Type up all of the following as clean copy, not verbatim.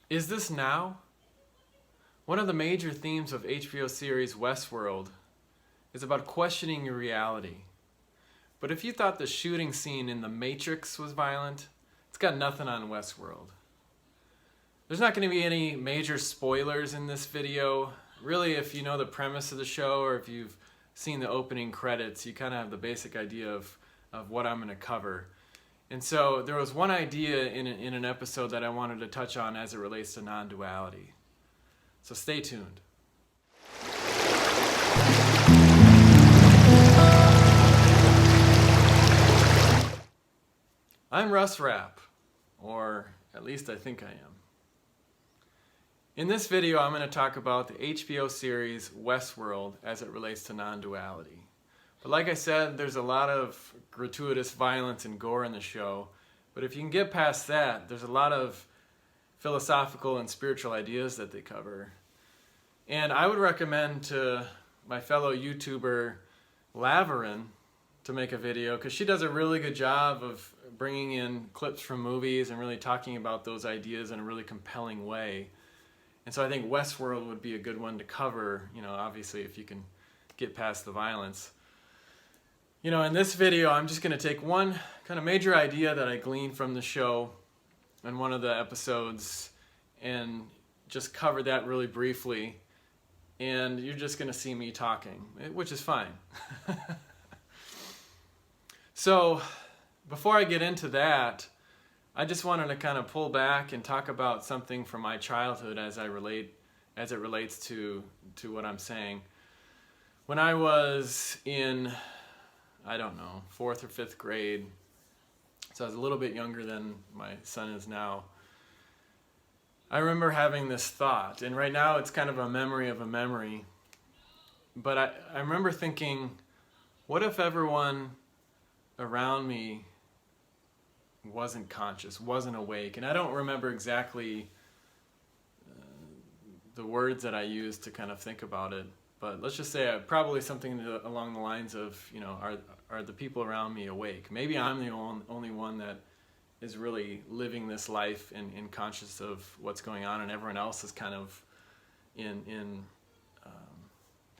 Is this now? One of the major themes of HBO series Westworld is about questioning your reality. But if you thought the shooting scene in The Matrix was violent, it's got nothing on Westworld. There's not going to be any major spoilers in this video. Really, if you know the premise of the show or if you've seen the opening credits, you kind of have the basic idea of what I'm going to cover. And so there was one idea in an episode that I wanted to touch on as it relates to non-duality. So stay tuned. I'm Russ Rapp, or at least I think I am. In this video, I'm going to talk about the HBO series Westworld as it relates to non-duality. But like I said, there's a lot of gratuitous violence and gore in the show. But if you can get past that, there's a lot of philosophical and spiritual ideas that they cover. And I would recommend to my fellow YouTuber Laverin to make a video, because she does a really good job of bringing in clips from movies and really talking about those ideas in a really compelling way. And so I think Westworld would be a good one to cover, obviously if you can get past the violence. In this video, I'm just going to take one kind of major idea that I gleaned from the show in one of the episodes and just cover that really briefly. And you're just going to see me talking, which is fine. So before I get into that, I just wanted to kind of pull back and talk about something from my childhood as it relates to what I'm saying. When I was in, I don't know, 4th or 5th grade, so I was a little bit younger than my son is now, I remember having this thought, and right now it's kind of a memory of a memory, but I remember thinking, what if everyone around me wasn't conscious, wasn't awake? And I don't remember exactly the words that I used to kind of think about it, but let's just say probably something along the lines of, are the people around me awake? Maybe I'm the only one that is really living this life and conscious of what's going on, and everyone else is kind of in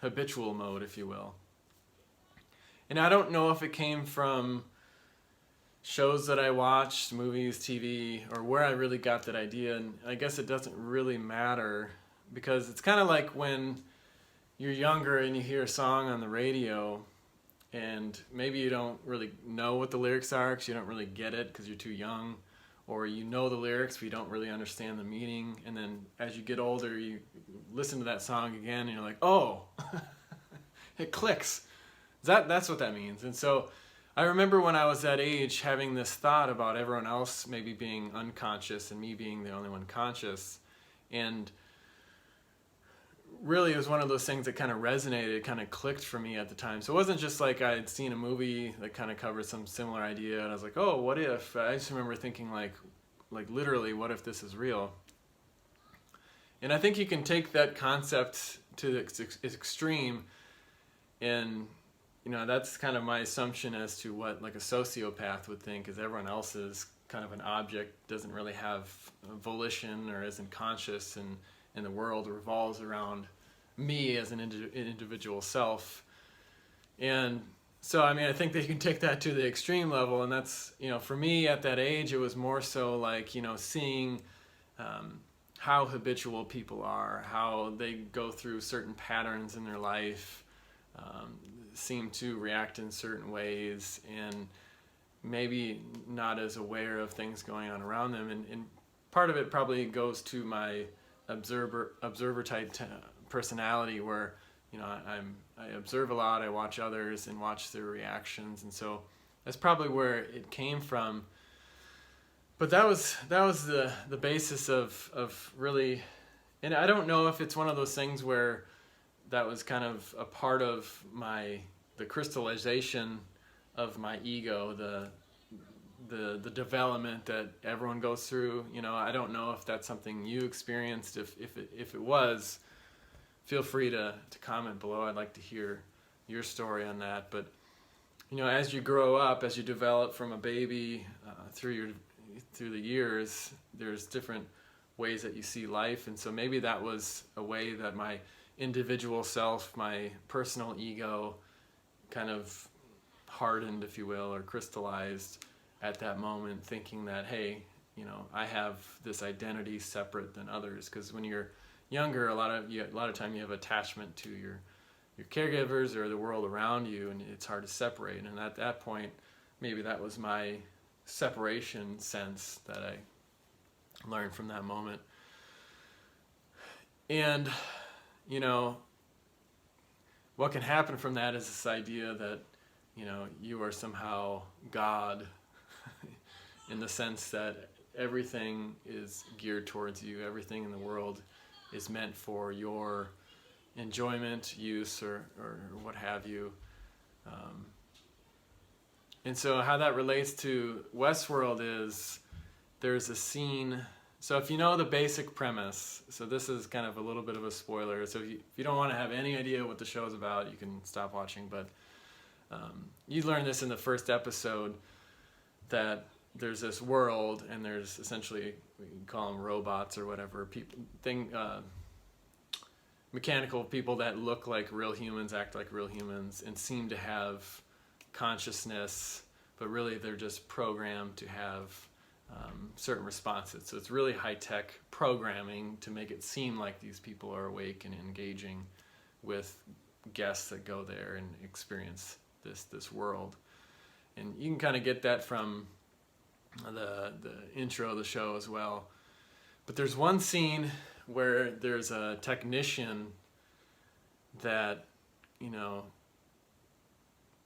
habitual mode, if you will. And I don't know if it came from shows that I watched, movies, TV, or where I really got that idea, and I guess it doesn't really matter, because it's kind of like when you're younger and you hear a song on the radio, and maybe you don't really know what the lyrics are because you don't really get it because you're too young, or you know the lyrics but you don't really understand the meaning, and then as you get older you listen to that song again and you're like, oh, it clicks. That's what that means. And so I remember when I was that age having this thought about everyone else maybe being unconscious and me being the only one conscious. And really it was one of those things that kind of resonated, kind of clicked for me at the time. So it wasn't just like I had seen a movie that kind of covered some similar idea and I was like, oh, what if? I just remember thinking like literally, what if this is real? And I think you can take that concept to its extreme, and that's kind of my assumption as to what like a sociopath would think, is everyone else is kind of an object, doesn't really have volition or isn't conscious, and the world revolves around me as an individual self. And so, I think that you can take that to the extreme level, and that's, for me at that age, it was more so like, seeing how habitual people are, how they go through certain patterns in their life, seem to react in certain ways, and maybe not as aware of things going on around them. And part of it probably goes to my observer type personality, where I observe a lot, I watch others and watch their reactions, and so that's probably where it came from. But that was the basis of really, and I don't know if it's one of those things where that was kind of a part of the crystallization of my ego, the development that everyone goes through. I don't know if that's something you experienced. If it was, feel free to comment below. I'd like to hear your story on that. But as you grow up, as you develop from a baby through the years, there's different ways that you see life. And so maybe that was a way that my individual self, my personal ego, kind of hardened, if you will, or crystallized at that moment, thinking that, hey, I have this identity separate than others. Because when you're younger, a lot of time you have attachment to your caregivers or the world around you, and it's hard to separate. And at that point, maybe that was my separation sense that I learned from that moment. And what can happen from that is this idea that you are somehow God in the sense that everything is geared towards you. Everything in the world is meant for your enjoyment, use, or what have you. And so how that relates to Westworld is there's a scene. So if you know the basic premise, so this is kind of a little bit of a spoiler. So if you don't want to have any idea what the show is about, you can stop watching. But you learn this in the first episode, that there's this world, and there's essentially, we can call them robots or whatever, mechanical people that look like real humans, act like real humans, and seem to have consciousness, but really they're just programmed to have certain responses. So it's really high-tech programming to make it seem like these people are awake and engaging with guests that go there and experience this world. And you can kind of get that from the intro of the show as well. But there's one scene where there's a technician that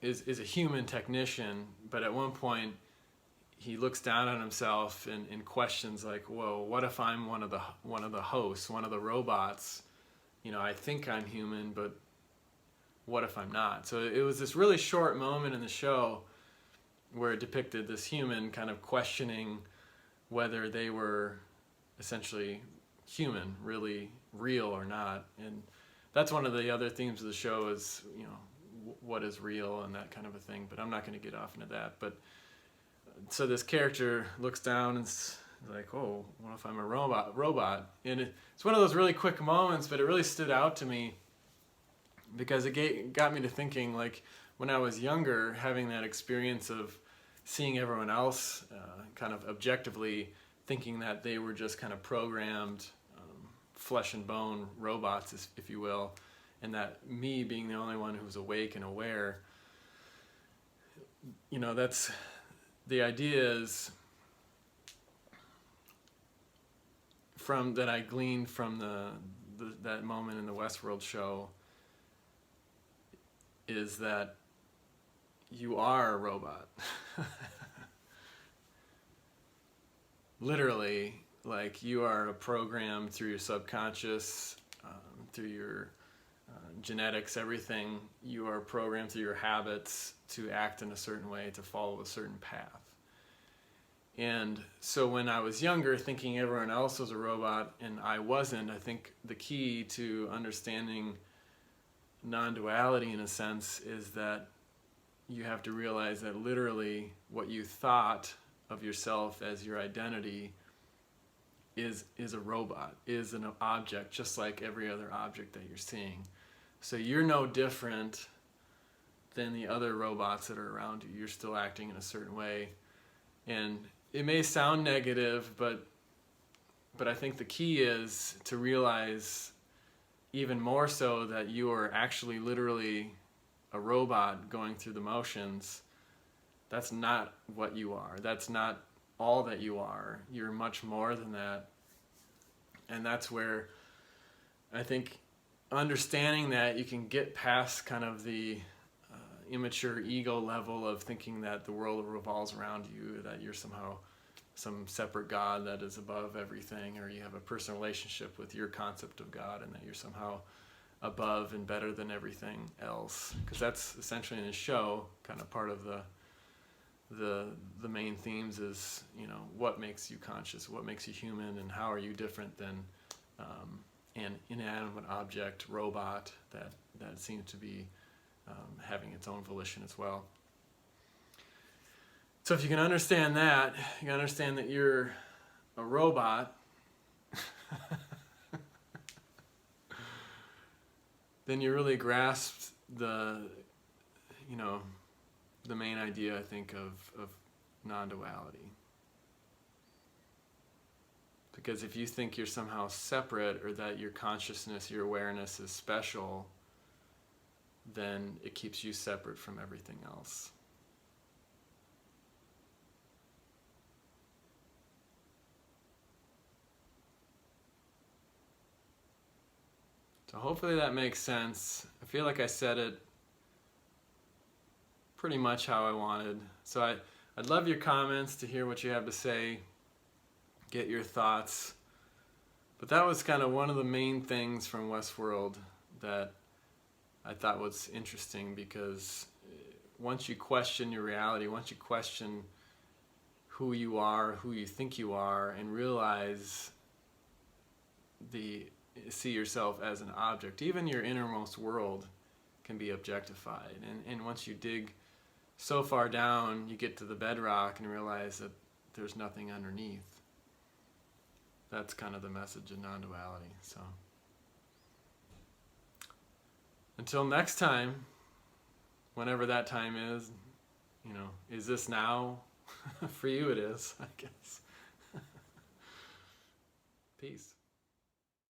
is a human technician, but at one point he looks down on himself and questions, like, whoa, what if I'm one of the hosts, one of the robots? I think I'm human, but what if I'm not? So it was this really short moment in the show where it depicted this human kind of questioning whether they were essentially human, really real or not. And that's one of the other themes of the show is, what is real and that kind of a thing. But I'm not going to get off into that. But so this character looks down and is like, oh, what if I'm a robot? And it's one of those really quick moments, but it really stood out to me because it got me to thinking, like, when I was younger, having that experience of seeing everyone else kind of objectively thinking that they were just kind of programmed flesh and bone robots, if you will, and that me being the only one who was awake and aware, that's the idea is that I gleaned from that moment in the Westworld show is that you are a robot. Literally, like, you are a program through your subconscious, through your genetics, everything. You are programmed through your habits to act in a certain way, to follow a certain path. And so when I was younger, thinking everyone else was a robot and I wasn't, I think the key to understanding non-duality, in a sense, is that you have to realize that literally what you thought of yourself as your identity is a robot, is an object, just like every other object that you're seeing. So you're no different than the other robots that are around you. You're still acting in a certain way. And it may sound negative, but I think the key is to realize even more so that you are actually literally a robot going through the motions. That's not what you are. That's not all that you are. You're much more than that. And that's where I think understanding that, you can get past kind of the immature ego level of thinking that the world revolves around you, that you're somehow some separate God that is above everything, or you have a personal relationship with your concept of God and that you're somehow above and better than everything else. Because that's essentially in the show kind of part of the main themes is, what makes you conscious, what makes you human, and how are you different than an inanimate object, robot that seems to be having its own volition as well. So if you can understand that, you can understand that you're a robot then you really grasped the, the main idea, I think, of non-duality. Because if you think you're somehow separate, or that your consciousness, your awareness is special, then it keeps you separate from everything else. So hopefully that makes sense. I feel like I said it pretty much how I wanted. So I'd love your comments, to hear what you have to say, get your thoughts. But that was kind of one of the main things from Westworld that I thought was interesting, because once you question your reality, once you question who you are, who you think you are, and realize see yourself as an object, even your innermost world can be objectified. And once you dig so far down, you get to the bedrock and realize that there's nothing underneath. That's kind of the message of non-duality. So until next time, whenever that time is, is this now? For you it is, I guess. Peace.